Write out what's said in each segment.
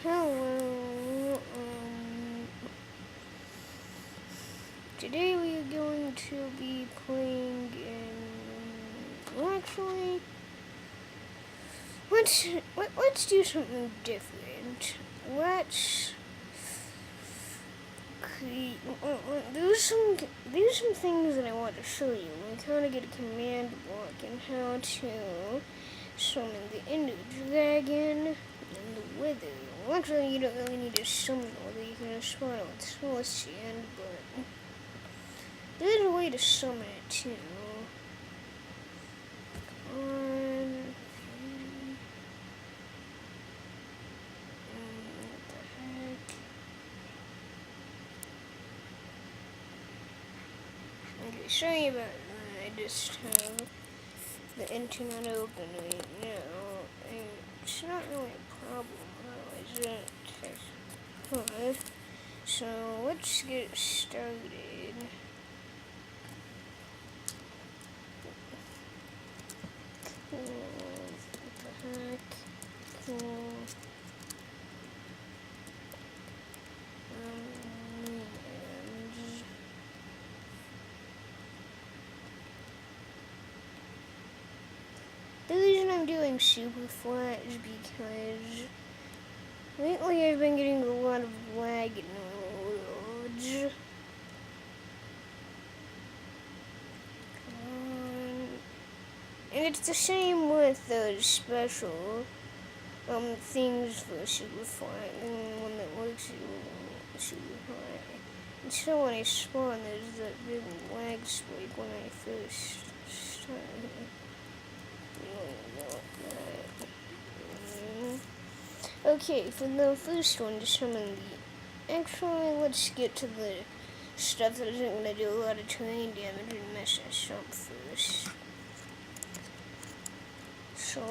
Hello. Today we are going to be playing well, actually, let's do something different. Let's create. There's some things that I want to show you. Like how to get a command block and how to summon the Ender Dragon and the Wither. Well, actually, you don't really need to summon the Wither. You can just spawn it with Celestian, but there's a way to summon it too. What the heck? Okay, sorry about that. I just have the internet open right now. And it's not really a problem, though, is it? Huh. So let's get started. What the heck? Cool. And the reason I'm doing super flat is because lately I've been getting a lot of lag nodes. And it's the same with those special things for super flat and one that works super high. And so when I spawn, there's that big lag spike when I first start. Okay, for the first one to summon the... Actually, let's get to the stuff that isn't going to do a lot of terrain damage and mess us up first. So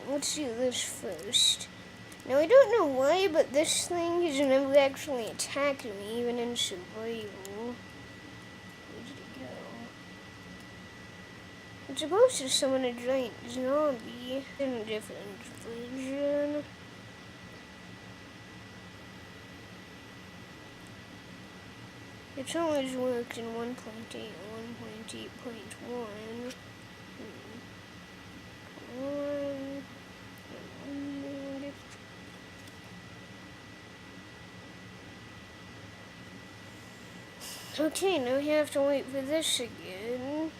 let's do this first. Now, I don't know why, but this thing has never actually attacked me, even in survival. Where did it go? It's supposed to summon a giant zombie in a different version. It's always worked in 1.8 and 1.8.1. Okay, now we have to wait for this again.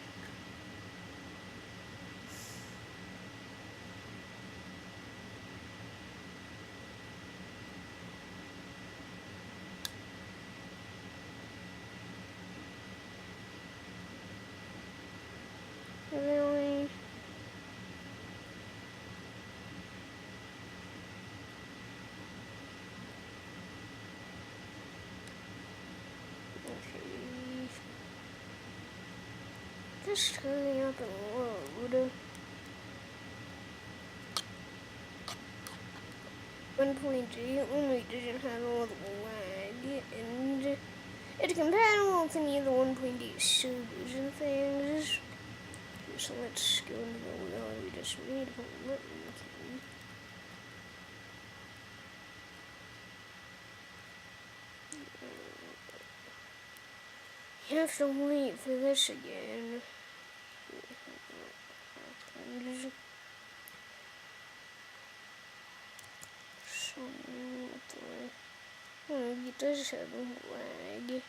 Really? Okay. Just hurry up and load. 1.8 only doesn't have all the lag, and it's compatible with any of the 1.8 servers and things. So let's go into the wheel we just made. You have to wait for this again. So, it does have a lag.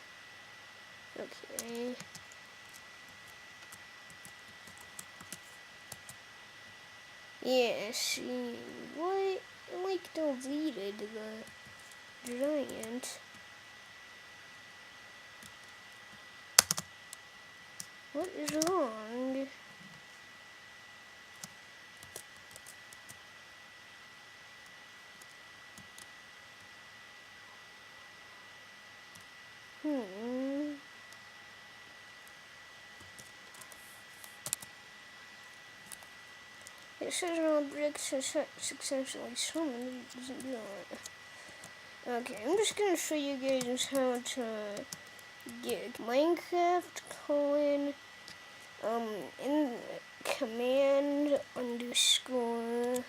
Okay. Yeah, see, what? Like, deleted the giant. What is wrong? It says no bricks successfully summoned. It doesn't do that. Okay, I'm just gonna show you guys how to get Minecraft in command underscore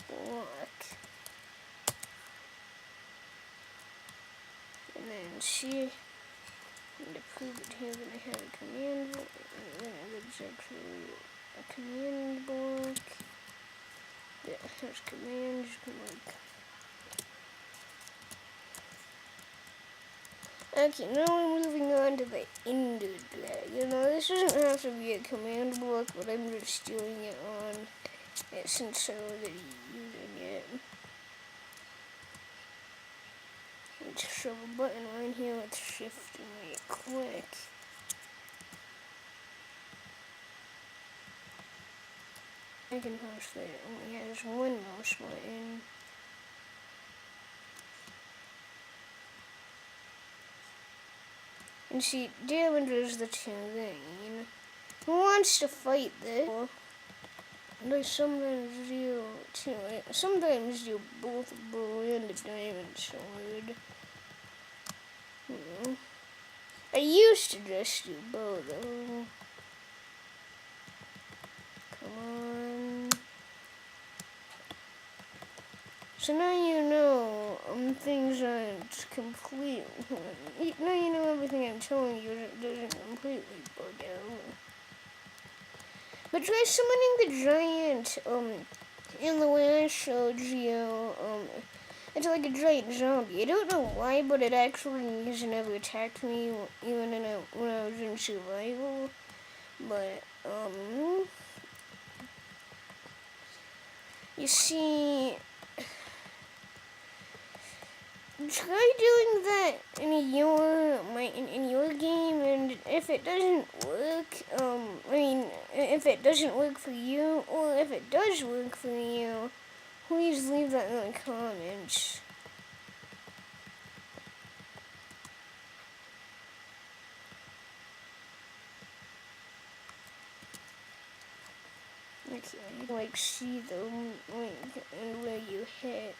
block. see. And to prove it here that I have a command block, there's actually a command block that has commands like. Okay, now we're moving on to the Ender Dragon. Now this doesn't have to be a command block, but I'm just doing it on it since I was using it. Just shove a button right here with shift and right click. I can post that it only has one mouse button. And see, damages the terrain. Who wants to fight this? They sometimes do too. Sometimes do both a bow and a diamond sword. I used to just do bow though. Come on. So now you know things aren't complete. Now you know everything I'm telling you doesn't completely bug out. But try summoning the giant in the way I showed you. It's like a giant zombie. I don't know why, but it actually never attacked me even when I was in survival. But you see, try doing that in your game, and if it doesn't work, if it doesn't work for you, or if it does work for you, please leave that in the comments. Okay, like see the link and where you hit.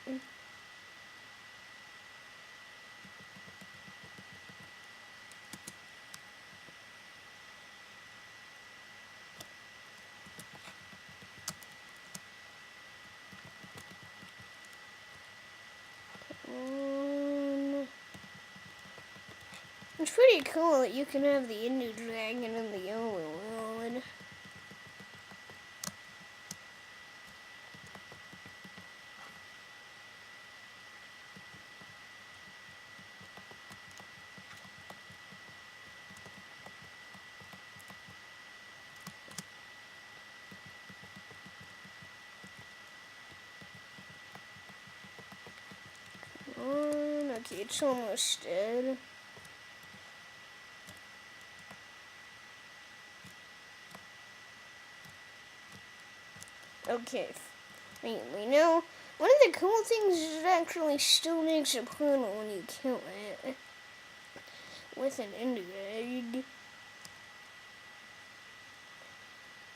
It's pretty cool that you can have the Ender Dragon in the yellow world. Okay, it's almost dead. Okay, finally. Now, one of the cool things is it actually still makes a portal when you kill it with an Ender Egg.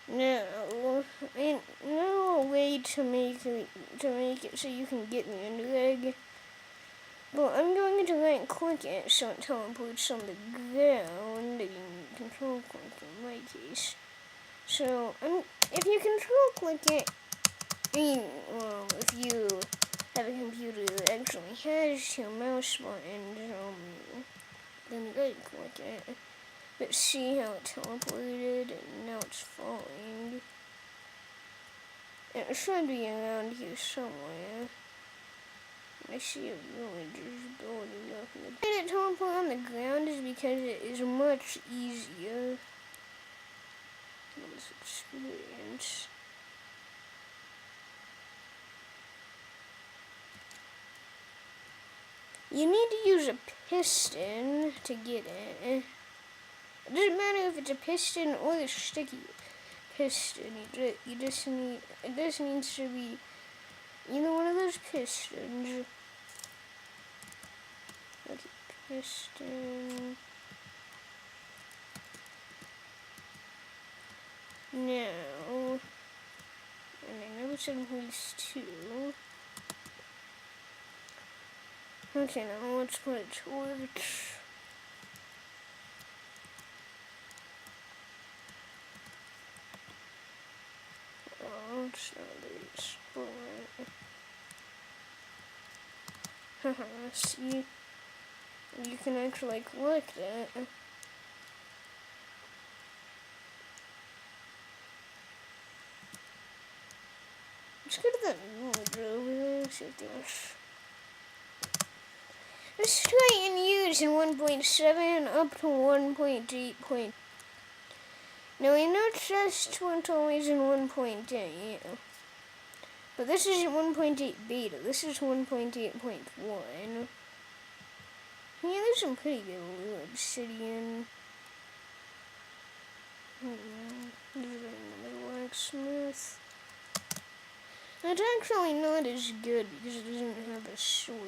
Now, I know a way to make it so you can get the Ender Egg. But I'm going to right click it so it teleports on the ground and control click in my case. So, if you control click it, if you have a computer that actually has your mouse button, then right click it. But see how it teleported and now it's falling. It should be around here somewhere. I see a villager's building up in the... And it teleport on the ground is because it is much easier. This experience. You need to use a piston to get it. It doesn't matter if it's a piston or a sticky piston. You just need... It just needs to be either one of those pistons. Okay, piston. Now, and I know it's in place 2. Okay, now let's put a torch. Oh, it's not very sport. Haha, see? You can actually collect it. Let's go to that village over there. See if there's. Let's try and use in 1.7 up to 1.8. Now I know chest weren't always in 1.8, but this isn't 1.8 beta. This is 1.8.1. Yeah, there's some pretty good loot. Obsidian. There's another blacksmith. It's actually not as good because it doesn't have a sword.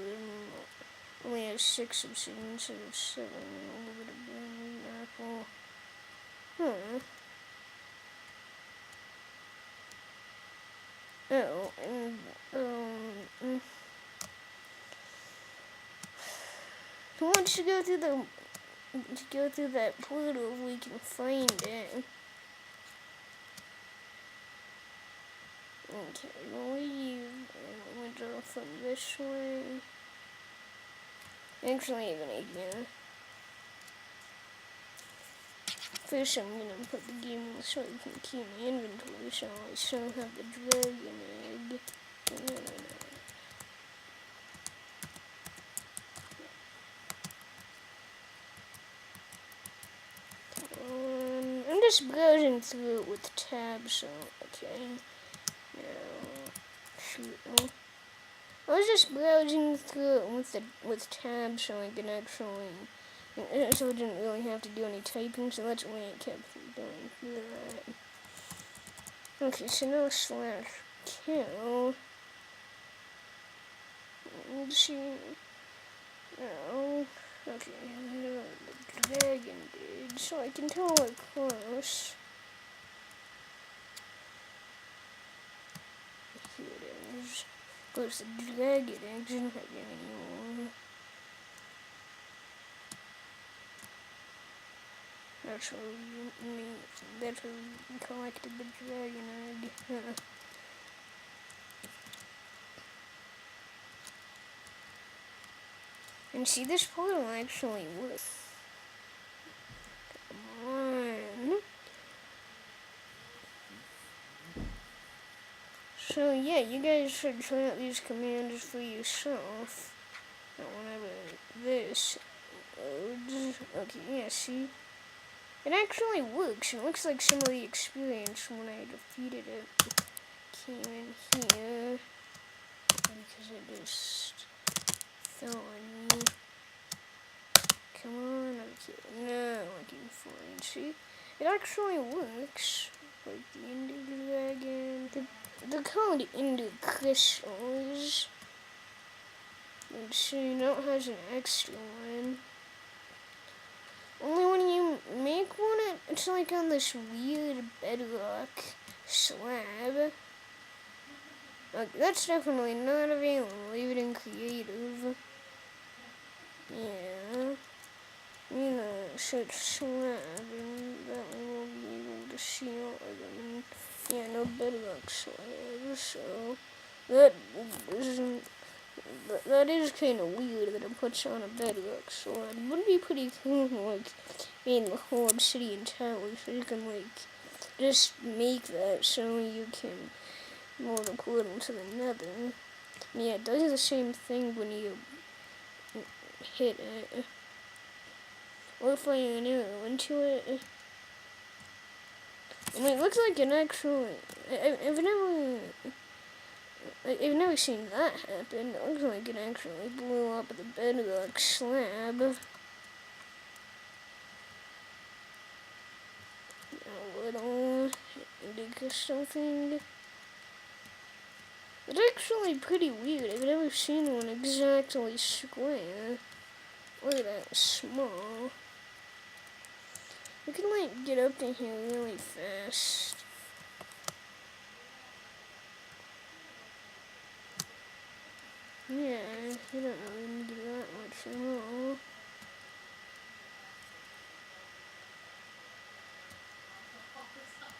It only has 6 obsidian instead of 7. A little bit of bone apple. Huh. Oh, and who wants to go through that portal if we can find it? Okay, we'll leave and we'll go from this way. Actually, even again. First, I'm gonna put the game in so I can keep my inventory so I still have the dragon egg. I'm just browsing through it with tabs, so okay. Now, shoot. I was just browsing through it with tabs so I could actually, so I didn't really have to do any typing, so that's why I kept doing that. Okay, so now slash kill. Let's see. No. Okay, the dragon did, so I can tell we're close. Here it is. Of course, the dragon egg doesn't have any anymore. That's where we collected the dragon egg. And see, this portal actually works. Come on. So yeah, you guys should try out these commands for yourself. And whenever this loads. Okay, yeah, see? It actually works. It looks like some of the experience when I defeated it came in here. Because it just fell on me. Come on, okay. No, I can find. See? It actually works. Like the Ender Dragon. They're called Ender Crystals. And see, now it has an extra one. Only when you make one, it's like on this weird bedrock slab. Like, that's definitely not available, even in creative. Yeah. You know, search slab, and that way we'll be able to see all of them. Yeah, no bedrock slab, so that is kind of weird that it puts on a bedrock slab. It would be pretty cool, like, in the whole obsidian tower, so you can, like, just make that so you can mold a portal to the nether. Yeah, it does the same thing when you hit it. Or if I an arrow into it. I mean, it looks like an actual. I've never seen that happen. It looks like it actually blew up the bedrock slab. A little crystal thing. It's actually pretty weird. I've never seen one exactly square. Look at that, small. We can, like, get up in here really fast. Yeah, you don't really need that much at all.